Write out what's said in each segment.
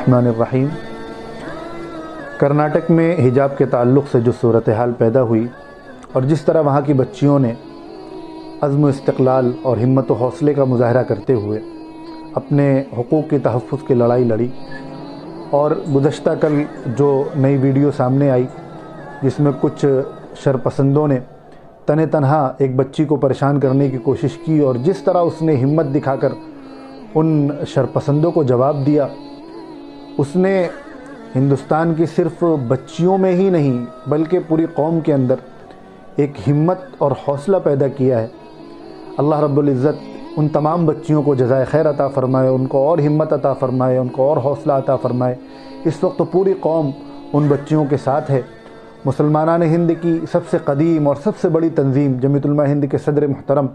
बिस्मिल्लाहिर्रहमानिर्रहीम। कर्नाटक में हिजाब के ताल्लुक़ से जो सूरत हाल पैदा हुई और जिस तरह वहाँ की बच्चियों ने अज़्म इस्तिक़लाल और हिम्मत व हौसले का मुज़ाहरा करते हुए अपने हुकूक़ की तहफ़्फ़ुज़ की लड़ाई लड़ी, और गुज़श्ता कल जो नई वीडियो सामने आई जिसमें कुछ शरपसंदों ने तने तनहा एक बच्ची को परेशान करने की कोशिश की और जिस तरह उसने हिम्मत दिखाकर उन शरपसंदों को जवाब दिया, उसने हिंदुस्तान की सिर्फ़ बच्चियों में ही नहीं बल्कि पूरी कौम के अंदर एक हिम्मत और हौसला पैदा किया है। अल्लाह रब्बुल इज़्ज़त उन तमाम बच्चियों को जज़ाए खैर अता फ़रमाए, उनको और हिम्मत अता फ़रमाए, उनको और हौसला अता फ़रमाए। इस वक्त तो पूरी कौम उन बच्चियों के साथ है। मुसलमानान हिंद की सबसे क़दीम और सबसे बड़ी तंज़ीम जमीयत उलमा हिंद के सदर मुहतरम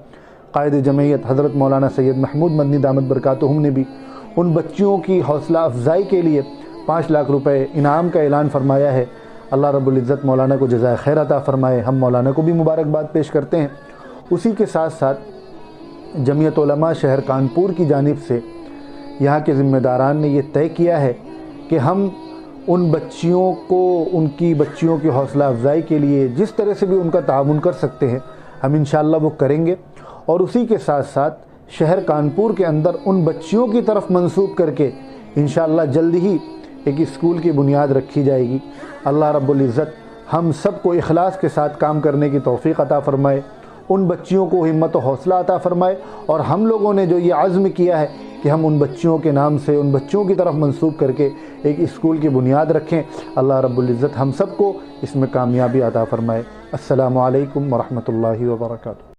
कायद जमयत हज़रत मौलाना सैयद महमूद मदनी दामत बरकातुहुम ने भी उन बच्चियों की हौसला अफजाई के लिए 5 लाख रुपए इनाम का ऐलान फरमाया है। अल्लाह रब्बुल इज़्ज़त मौलाना को जज़ाए खैर अता फ़रमाए। हम मौलाना को भी मुबारकबाद पेश करते हैं। उसी के साथ साथ जमीयत उलमा शहर कानपुर की जानिब से यहाँ के ज़िम्मेदारान ने यह तय किया है कि हम उन बच्चियों को उनकी बच्चियों की हौसला अफजाई के लिए जिस तरह से भी उनका ताउन कर सकते हैं हम इंशाअल्लाह वो करेंगे। और उसी के साथ साथ शहर कानपुर के अंदर उन बच्चियों की तरफ मंसूब करके इंशाअल्लाह जल्द ही एक स्कूल की बुनियाद रखी जाएगी। अल्लाह रब्बुल इज़्ज़त हम सबको इखलास के साथ काम करने की तौफ़ीक़ अता फ़रमाए, उन बच्चियों को हिम्मत और हौसला अता फ़रमाए, और हम लोगों ने जो ये अज़्म किया है कि हम उन बच्चियों के नाम से उन बच्चियों की तरफ मंसूब करके एक स्कूल की बुनियाद रखें। अल्लाह रब्बुल इज़्ज़त हम सबको इसमें कामयाबी अता फ़रमाए। अस्सलामु अलैकुम व रहमतुल्लाहि व बरकातुहू।